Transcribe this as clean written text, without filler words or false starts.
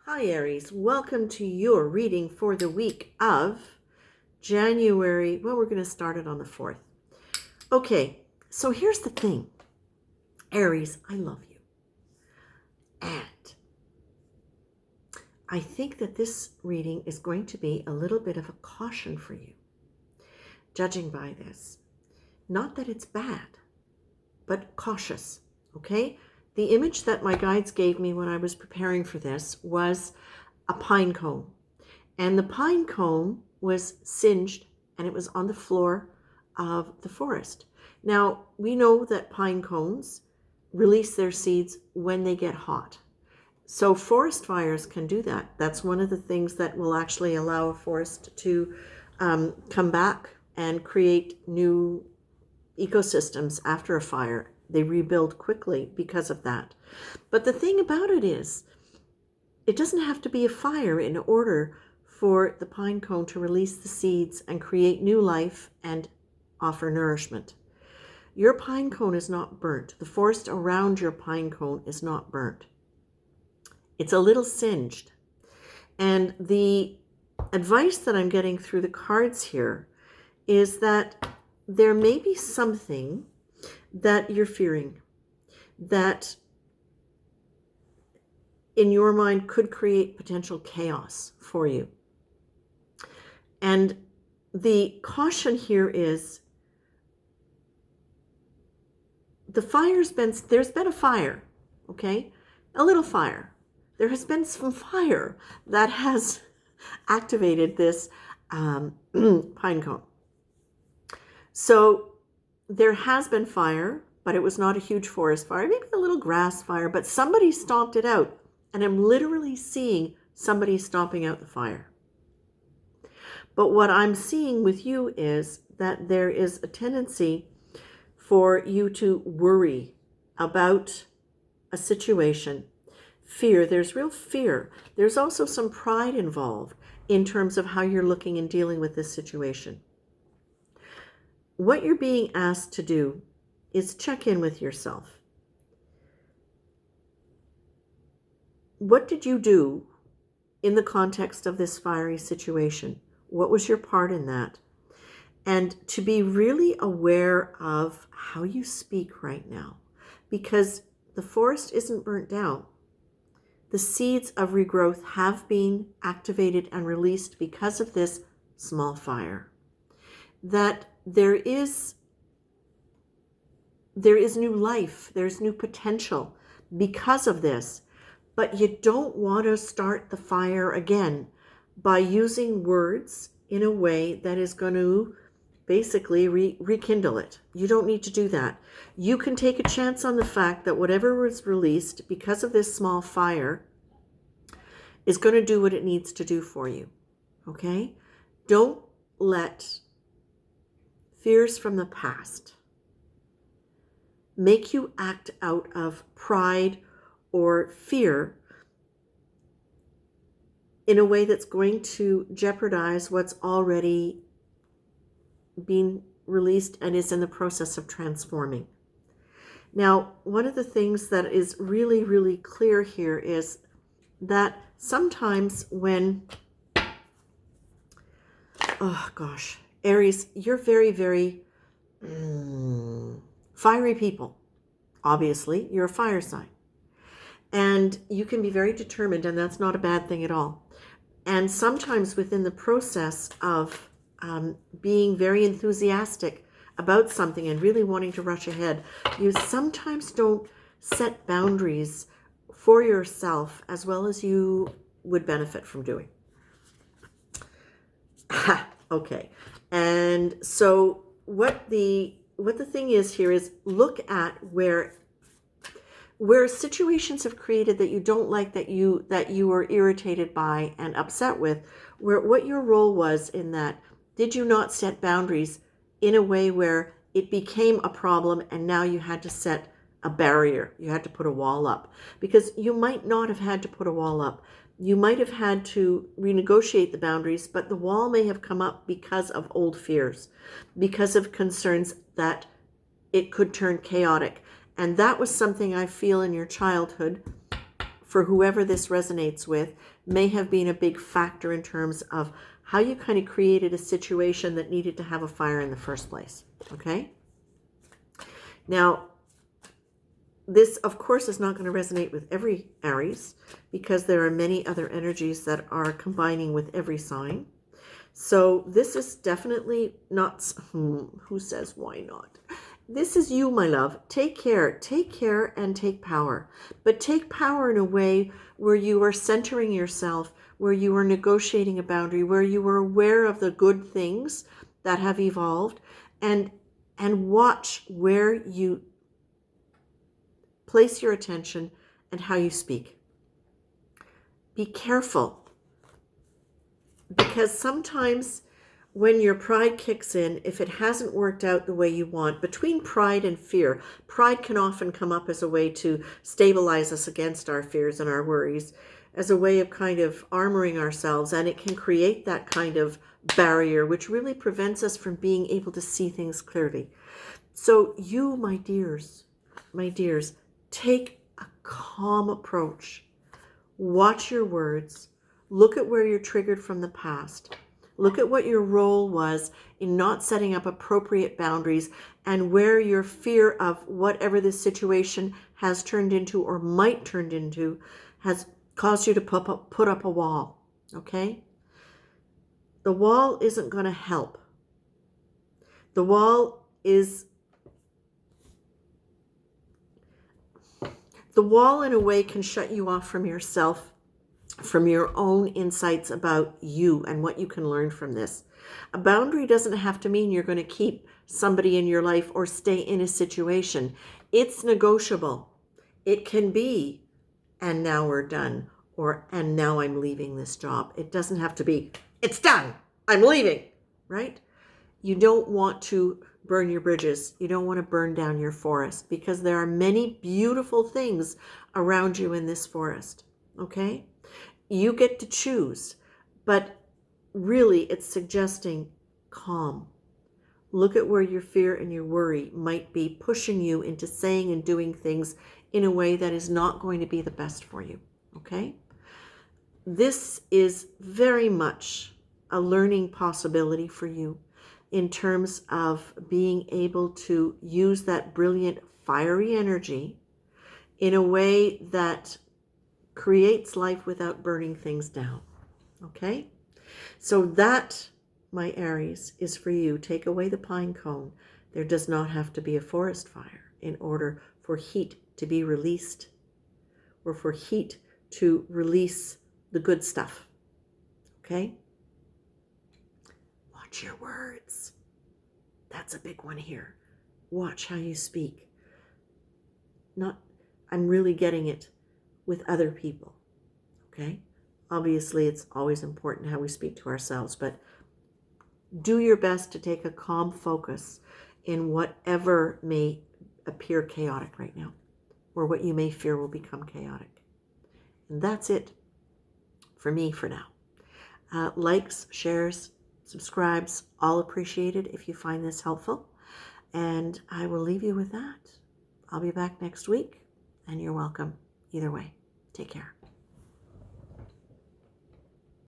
Hi Aries, welcome to your reading for the week of January. Well, we're going to start it on the 4th. Okay, so here's the thing. Aries, I love you. And I think that this reading is going to be a little bit of a caution for you, judging by this. Not that it's bad, but cautious, okay? The image that my guides gave me when I was preparing for this was a pine cone. And the pine cone was singed and it was on the floor of the forest. Now, we know that pine cones release their seeds when they get hot. So forest fires can do that. That's one of the things that will actually allow a forest to come back and create new ecosystems after a fire. They rebuild quickly because of that. But the thing about it is, it doesn't have to be a fire in order for the pine cone to release the seeds and create new life and offer nourishment. Your pine cone is not burnt. The forest around your pine cone is not burnt. It's a little singed. And the advice that I'm getting through the cards here is that there may be something that you're fearing that in your mind could create potential chaos for you. And the caution here is there's been a fire, okay? A little fire. There has been some fire that has activated this pine cone. So there has been fire, but it was not a huge forest fire, maybe a little grass fire, but somebody stomped it out. And I'm literally seeing somebody stomping out the fire. But what I'm seeing with you is that there is a tendency for you to worry about a situation. Fear, there's real fear. There's also some pride involved in terms of how you're looking and dealing with this situation. What you're being asked to do is check in with yourself. What did you do in the context of this fiery situation? What was your part in that? And to be really aware of how you speak right now, because the forest isn't burnt down. The seeds of regrowth have been activated and released because of this small fire. That there is new life, there's new potential because of this. But you don't want to start the fire again by using words in a way that is going to basically rekindle it. You don't need to do that. You can take a chance on the fact that whatever was released because of this small fire is going to do what it needs to do for you. Okay? Don't let fears from the past make you act out of pride or fear in a way that's going to jeopardize what's already been released and is in the process of transforming. Now, one of the things that is really, really clear here is that sometimes when, Aries, you're very, very fiery people. Obviously, you're a fire sign. And you can be very determined, and that's not a bad thing at all. And sometimes within the process of being very enthusiastic about something and really wanting to rush ahead, you sometimes don't set boundaries for yourself as well as you would benefit from doing. Okay. And so what the thing is here is look at where situations have created that you don't like, that you are irritated by and upset with, where what your role was in that. Did you not set boundaries in a way where it became a problem and now you had to set a barrier? You had to put a wall up, because you might not have had to put a wall up. You might have had to renegotiate the boundaries, but the wall may have come up because of old fears, because of concerns that it could turn chaotic. And that was something I feel in your childhood for whoever this resonates with, may have been a big factor in terms of how you kind of created a situation that needed to have a fire in the first place. Okay? Now, this, of course, is not going to resonate with every Aries because there are many other energies that are combining with every sign. So this is definitely not, who says why not? This is you, my love. Take care and take power. But take power in a way where you are centering yourself, where you are negotiating a boundary, where you are aware of the good things that have evolved, and watch where you place your attention and how you speak. Be careful, because sometimes when your pride kicks in, if it hasn't worked out the way you want, between pride and fear, pride can often come up as a way to stabilize us against our fears and our worries, as a way of kind of armoring ourselves, and it can create that kind of barrier which really prevents us from being able to see things clearly. So you, my dears, take a calm approach. Watch your words. Look at where you're triggered from the past. Look at what your role was in not setting up appropriate boundaries, and where your fear of whatever this situation has turned into or might turn into has caused you to put up a wall. Okay? The wall isn't going to help. The wall in a way can shut you off from yourself, from your own insights about you and what you can learn from this. A boundary doesn't have to mean you're going to keep somebody in your life or stay in a situation. It's negotiable. It can be, and now we're done, or and now I'm leaving this job. It doesn't have to be, it's done, I'm leaving, right? You don't want to burn your bridges. You don't want to burn down your forest, because there are many beautiful things around you in this forest, okay? You get to choose, but really it's suggesting calm. Look at where your fear and your worry might be pushing you into saying and doing things in a way that is not going to be the best for you, okay? This is very much a learning possibility for you in terms of being able to use that brilliant fiery energy in a way that creates life without burning things down. Okay? So that, my Aries, is for you. Take away the pine cone. There does not have to be a forest fire in order for heat to be released, or for heat to release the good stuff. Okay? Watch your words. That's a big one here. Watch how you speak. I'm really getting it with other people. Okay? Obviously, it's always important how we speak to ourselves, but do your best to take a calm focus in whatever may appear chaotic right now, or what you may fear will become chaotic. And that's it for me for now. Likes, shares, subscribes, all appreciated if you find this helpful. And I will leave you with that. I'll be back next week, and you're welcome either way. Take care.